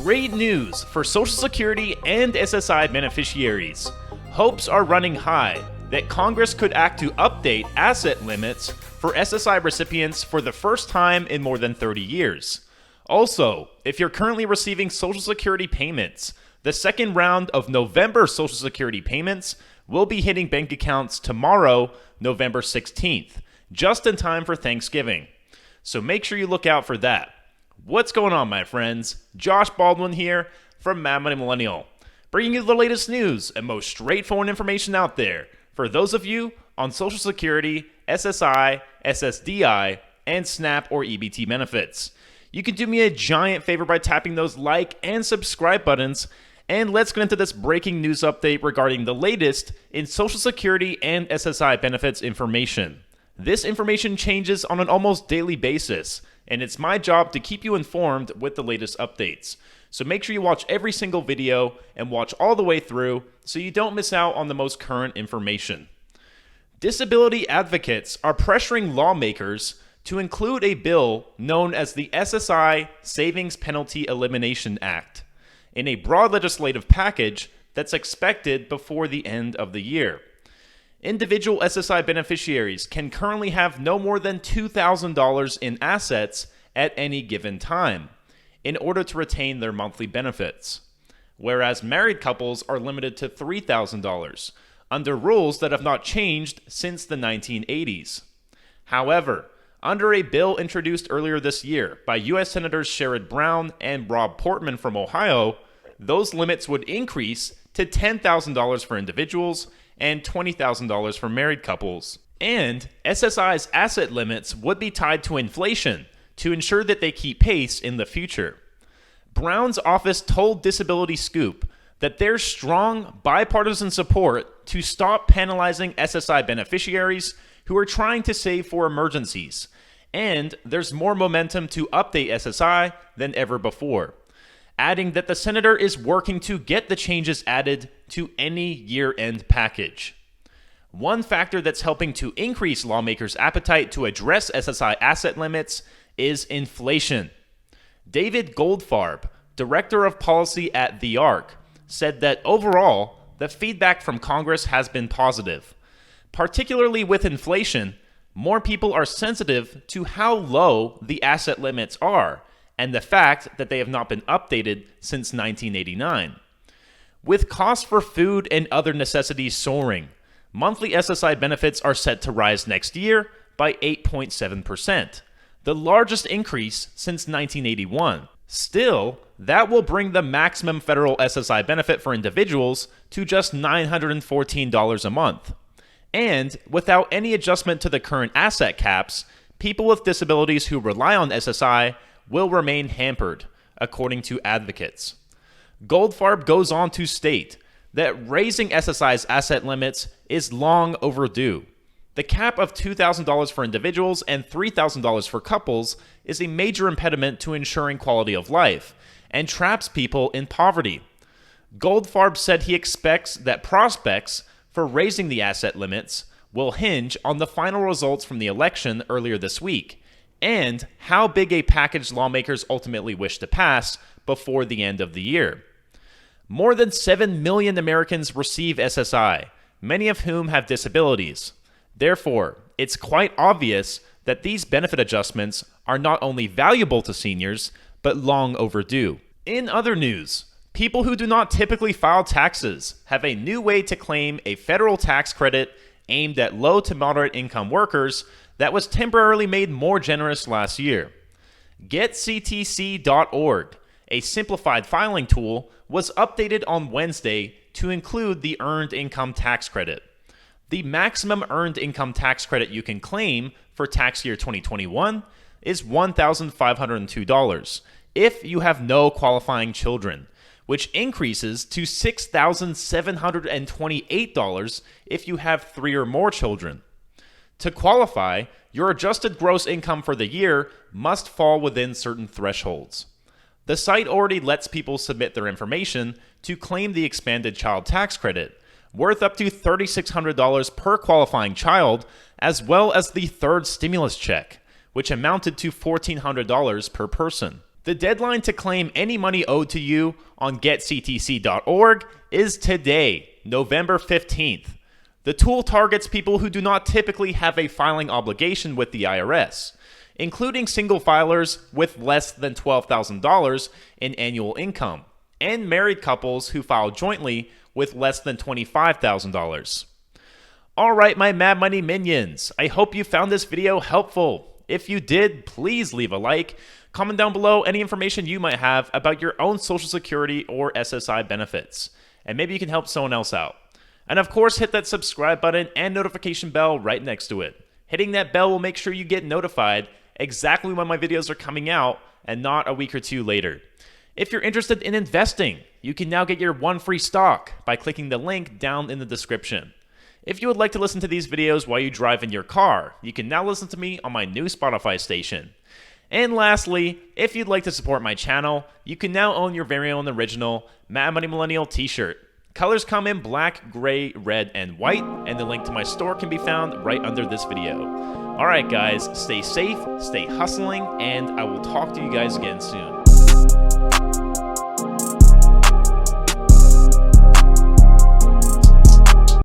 Great news for Social Security and SSI beneficiaries. Hopes are running high that Congress could act to update asset limits for SSI recipients for the first time in more than 30 years. Also, if you're currently receiving Social Security payments, the second round of November Social Security payments will be hitting bank accounts tomorrow, November 16th, just in time for Thanksgiving. So make sure you look out for that. What's going on, my friends? Josh Baldwin here from Mad Money Millennial, bringing you the latest news and most straightforward information out there for those of you on Social Security, SSI, SSDI, and SNAP or EBT benefits. You can do me a giant favor by tapping those like and subscribe buttons, and let's get into this breaking news update regarding the latest in Social Security and SSI benefits information. This information changes on an almost daily basis, and it's my job to keep you informed with the latest updates. So make sure you watch every single video and watch all the way through so you don't miss out on the most current information. Disability advocates are pressuring lawmakers to include a bill known as the SSI Savings Penalty Elimination Act in a broad legislative package that's expected before the end of the year. Individual SSI beneficiaries can currently have no more than $2,000 in assets at any given time in order to retain their monthly benefits, whereas married couples are limited to $3,000 under rules that have not changed since the 1980s. However, under a bill introduced earlier this year by U.S. Senators Sherrod Brown and Rob Portman from Ohio, those limits would increase to $10,000 for individuals and $20,000 for married couples. And SSI's asset limits would be tied to inflation to ensure that they keep pace in the future. Brown's office told Disability Scoop that there's strong bipartisan support to stop penalizing SSI beneficiaries who are trying to save for emergencies, and there's more momentum to update SSI than ever before, adding that the senator is working to get the changes added to any year-end package. One factor that's helping to increase lawmakers' appetite to address SSI asset limits is inflation. David Goldfarb, Director of Policy at The Arc, said that overall, the feedback from Congress has been positive. Particularly with inflation, more people are sensitive to how low the asset limits are, and the fact that they have not been updated since 1989. With costs for food and other necessities soaring, monthly SSI benefits are set to rise next year by 8.7%, the largest increase since 1981. Still, that will bring the maximum federal SSI benefit for individuals to just $914 a month. And without any adjustment to the current asset caps, people with disabilities who rely on SSI will remain hampered, according to advocates. Goldfarb goes on to state that raising SSI's asset limits is long overdue. The cap of $2,000 for individuals and $3,000 for couples is a major impediment to ensuring quality of life and traps people in poverty. Goldfarb said he expects that prospects for raising the asset limits will hinge on the final results from the election earlier this week and how big a package lawmakers ultimately wish to pass before the end of the year. More than 7 million Americans receive SSI, many of whom have disabilities. Therefore, it's quite obvious that these benefit adjustments are not only valuable to seniors, but long overdue. In other news, people who do not typically file taxes have a new way to claim a federal tax credit aimed at low to moderate income workers that was temporarily made more generous last year. GetCTC.org, a simplified filing tool, was updated on Wednesday to include the Earned Income Tax Credit. The maximum Earned Income Tax Credit you can claim for tax year 2021 is $1,502 if you have no qualifying children, which increases to $6,728 if you have 3 or more children. To qualify, your adjusted gross income for the year must fall within certain thresholds. The site already lets people submit their information to claim the expanded child tax credit, worth up to $3,600 per qualifying child, as well as the third stimulus check, which amounted to $1,400 per person. The deadline to claim any money owed to you on getctc.org is today, November 15th. The tool targets people who do not typically have a filing obligation with the IRS, including single filers with less than $12,000 in annual income, and married couples who file jointly with less than $25,000. Alright, my Mad Money minions, I hope you found this video helpful. If you did, please leave a like, comment down below any information you might have about your own Social Security or SSI benefits, and maybe you can help someone else out. And of course, hit that subscribe button and notification bell right next to it. Hitting that bell will make sure you get notified exactly when my videos are coming out and not a week or two later. If you're interested in investing, you can now get your one free stock by clicking the link down in the description. If you would like to listen to these videos while you drive in your car, you can now listen to me on my new Spotify station. And lastly, if you'd like to support my channel, you can now own your very own original Mad Money Millennial t-shirt. Colors come in black, gray, red, and white, and the link to my store can be found right under this video. Alright guys, stay safe, stay hustling, and I will talk to you guys again soon.